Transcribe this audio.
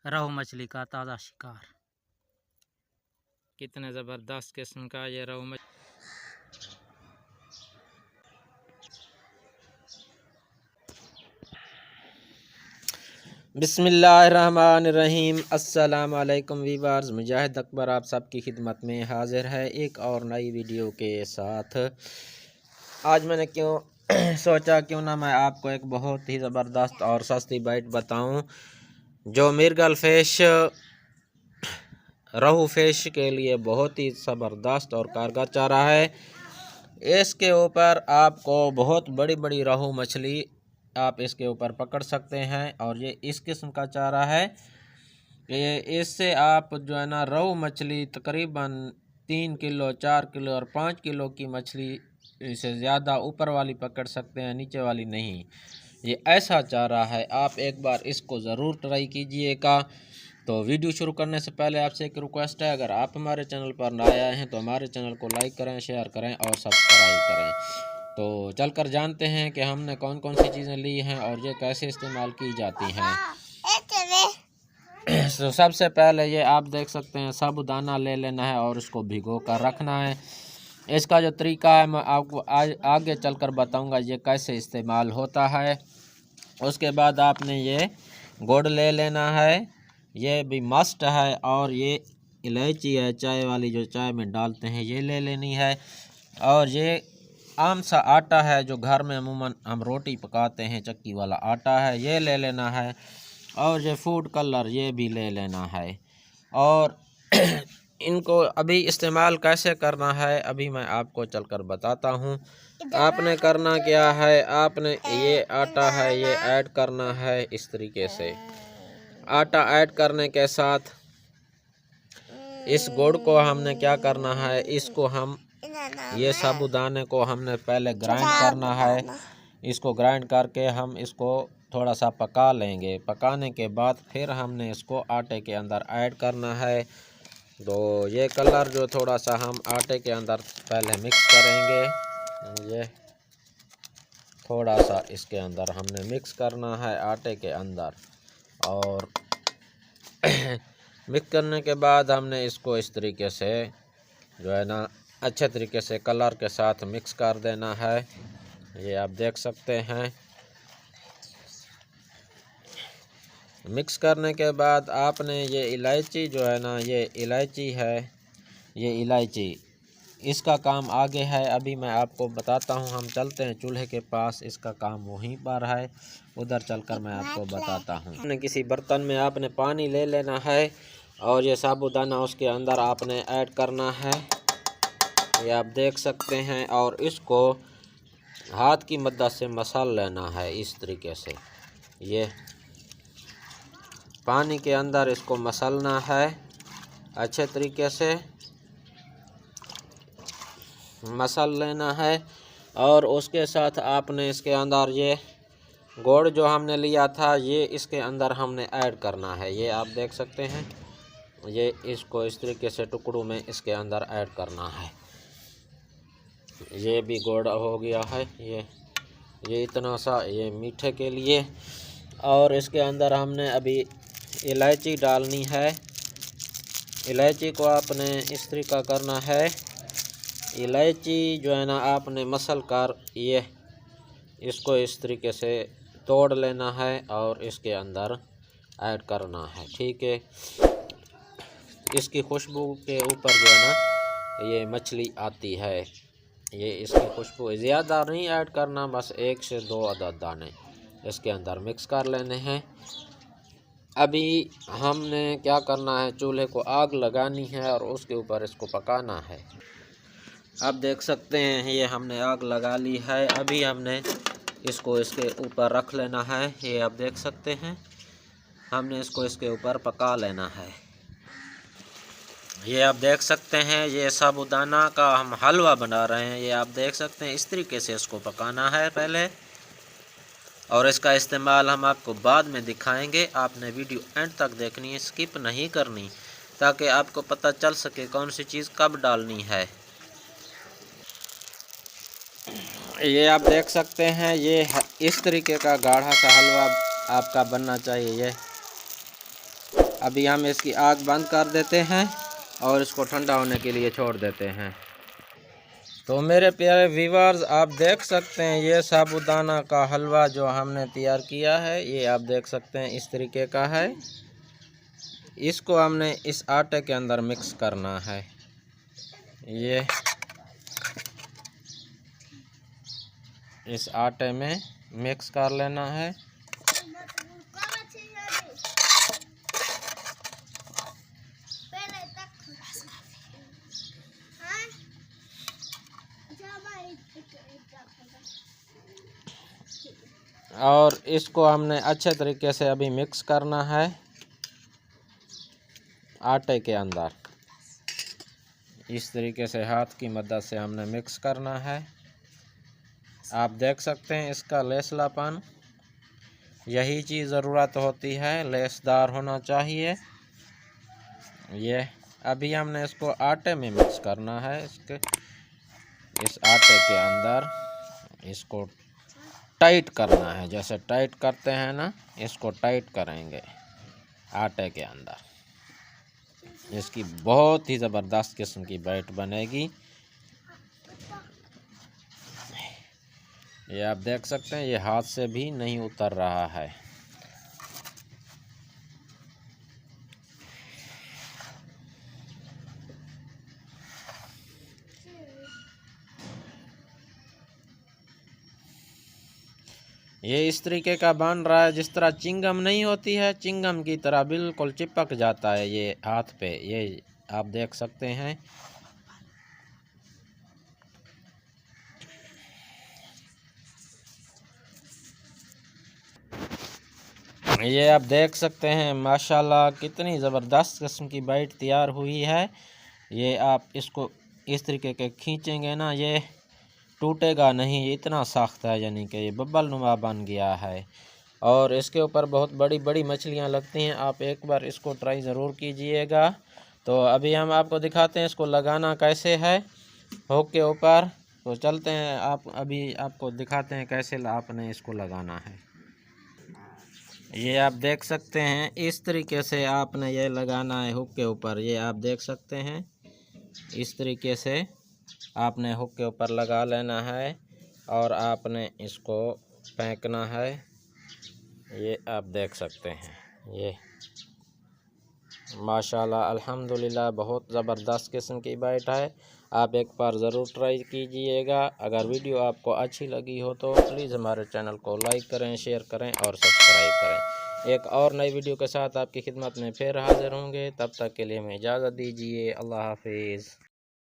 रोहू मछली का ताज़ा शिकार। कितने ज़बरदस्त किस्म का ये रोहू मछली। बिस्मिल्लाहिर्रहमानिर्रहीम। अस्सलाम वालेकुम वीवर्स, मुजाहिद अकबर आप सबकी खिदमत में हाजिर है एक और नई वीडियो के साथ। आज मैंने सोचा क्यों ना मैं आपको एक बहुत ही ज़बरदस्त और सस्ती बाइट बताऊं जो मिर्गल फ़िश रोहू फ़िश के लिए बहुत ही ज़बरदस्त और कारगर चारा है। इसके ऊपर आपको बहुत बड़ी बड़ी रोहू मछली आप इसके ऊपर पकड़ सकते हैं और ये इस किस्म का चारा है कि इससे आप जो है ना रोहू मछली तकरीबन 3 किलो 4 किलो और 5 किलो की मछली से ज़्यादा ऊपर वाली पकड़ सकते हैं, नीचे वाली नहीं। ये ऐसा चारा है, आप एक बार इसको ज़रूर ट्राई कीजिएगा। तो वीडियो शुरू करने से पहले आपसे एक रिक्वेस्ट है, अगर आप हमारे चैनल पर नए आए हैं तो हमारे चैनल को लाइक करें, शेयर करें और सब्सक्राइब करें। तो चलकर जानते हैं कि हमने कौन कौन सी चीज़ें ली हैं और ये कैसे इस्तेमाल की जाती हैं। तो सबसे पहले ये आप देख सकते हैं साबूदाना ले लेना है और इसको भिगो कर रखना है। इसका जो तरीका है मैं आपको आगे चलकर बताऊंगा ये कैसे इस्तेमाल होता है। उसके बाद आपने ये गुड़ ले लेना है, ये भी मस्ट है, और ये इलायची है चाय वाली जो चाय में डालते हैं ये ले लेनी है, और ये आम सा आटा है जो घर में अमूमन हम रोटी पकाते हैं चक्की वाला आटा है ये ले लेना है, और ये फूड कलर ये भी ले लेना है। और इनको अभी इस्तेमाल कैसे करना है अभी मैं आपको चलकर बताता हूँ। आपने करना क्या है, आपने ये आटा है ये ऐड करना है इस तरीके से। आटा ऐड करने के साथ इस गुड़ को हमने क्या करना है, इसको हम ये साबूदाने को हमने पहले ग्राइंड करना है। इसको ग्राइंड करके हम इसको थोड़ा सा पका लेंगे। पकाने के बाद फिर हमने इसको आटे के अंदर ऐड करना है। तो ये कलर जो थोड़ा सा हम आटे के अंदर पहले मिक्स करेंगे, ये थोड़ा सा इसके अंदर हमने मिक्स करना है आटे के अंदर, और मिक्स करने के बाद हमने इसको इस तरीके से जो है ना अच्छे तरीके से कलर के साथ मिक्स कर देना है। ये आप देख सकते हैं। मिक्स करने के बाद आपने ये इलायची जो है ना, ये इलायची है, ये इलायची इसका काम आगे है, अभी मैं आपको बताता हूँ। हम चलते हैं चूल्हे के पास, इसका काम वहीं पर है, उधर चलकर मैं आपको बताता हूँ। आपने किसी बर्तन में आपने पानी ले लेना है और ये साबूदाना उसके अंदर आपने ऐड करना है, ये आप देख सकते हैं, और इसको हाथ की मदद से मसल लेना है इस तरीके से। ये पानी के अंदर इसको मसलना है अच्छे तरीके से, मसल लेना है। और उसके साथ आपने इसके अंदर ये गुड़ जो हमने लिया था ये इसके अंदर हमने ऐड करना है, ये आप देख सकते हैं। ये इसको इस तरीके से टुकड़ों में इसके अंदर ऐड करना है। ये भी गुड़ हो गया है, ये इतना सा ये मीठे के लिए। और इसके अंदर हमने अभी इलायची डालनी है। इलायची को आपने इस तरीका करना है, इलायची जो है ना आपने मसल कर ये इसको इस तरीके से तोड़ लेना है और इसके अंदर ऐड करना है, ठीक है। इसकी खुशबू के ऊपर जो है ना ये मछली आती है, ये इसकी खुशबू ज़्यादा नहीं ऐड करना, बस 1 से 2 अदद दाने इसके अंदर मिक्स कर लेने हैं। अभी हमने क्या करना है, चूल्हे को आग लगानी है और उसके ऊपर इसको पकाना है। अब देख सकते हैं ये हमने आग लगा ली है, अभी हमने इसको इसके ऊपर रख लेना है। ये आप देख सकते हैं, हमने इसको इसके ऊपर पका लेना है। ये आप देख सकते हैं ये साबूदाना का हम हलवा बना रहे हैं, ये आप देख सकते हैं। इस तरीके से इसको पकाना है पहले, और इसका इस्तेमाल हम आपको बाद में दिखाएंगे। आपने वीडियो एंड तक देखनी है, स्किप नहीं करनी, ताकि आपको पता चल सके कौन सी चीज़ कब डालनी है। ये आप देख सकते हैं ये इस तरीके का गाढ़ा सा हलवा आपका बनना चाहिए। अभी हम इसकी आग बंद कर देते हैं और इसको ठंडा होने के लिए छोड़ देते हैं। तो मेरे प्यारे व्यूअर्स, आप देख सकते हैं ये साबूदाना का हलवा जो हमने तैयार किया है, ये आप देख सकते हैं इस तरीके का है। इसको हमने इस आटे के अंदर मिक्स करना है। ये इस आटे में मिक्स कर लेना है। और इसको हमने अच्छे तरीके से अभी मिक्स करना है आटे के अंदर। इस तरीके से हाथ की मदद से हमने मिक्स करना है। आप देख सकते हैं इसका लेसलापन, यही चीज़ ज़रूरत होती है, लेसदार होना चाहिए। ये अभी हमने इसको आटे में मिक्स करना है। इस आटे के अंदर इसको टाइट करना है, जैसे टाइट करते हैं ना, इसको टाइट करेंगे आटे के अंदर। इसकी बहुत ही ज़बरदस्त किस्म की बैट बनेगी। ये आप देख सकते हैं, ये हाथ से भी नहीं उतर रहा है। ये इस तरीके का बन रहा है, जिस तरह चिंगम नहीं होती है, चिंगम की तरह बिल्कुल चिपक जाता है ये हाथ पे। ये आप देख सकते हैं। ये आप देख सकते हैं माशाल्लाह कितनी ज़बरदस्त किस्म की बाइट तैयार हुई है। ये आप इसको इस तरीके के खींचेंगे ना, ये टूटेगा नहीं, ये इतना सख्त है, यानी कि ये बब्बल नुमा बन गया है। और इसके ऊपर बहुत बड़ी बड़ी मछलियाँ लगती हैं। आप एक बार इसको ट्राई ज़रूर कीजिएगा। तो अभी हम आपको दिखाते हैं इसको लगाना कैसे है हुक के ऊपर। तो चलते हैं, अभी आपको दिखाते हैं कैसे आपने इसको लगाना है। ये आप देख सकते हैं इस तरीके से आपने ये लगाना है हुक के ऊपर। ये आप देख सकते हैं इस तरीके से आपने हुक के ऊपर लगा लेना है और आपने इसको फेंकना है। ये आप देख सकते हैं, ये माशाल्लाह अल्हम्दुलिल्लाह बहुत ज़बरदस्त किस्म की बाइट है। आप एक बार ज़रूर ट्राई कीजिएगा। अगर वीडियो आपको अच्छी लगी हो तो प्लीज़ हमारे चैनल को लाइक करें, शेयर करें और सब्सक्राइब करें। एक और नई वीडियो के साथ आपकी खिदमत में फिर हाज़िर होंगे। तब तक के लिए हमें इजाज़त दीजिए। अल्लाह हाफिज़।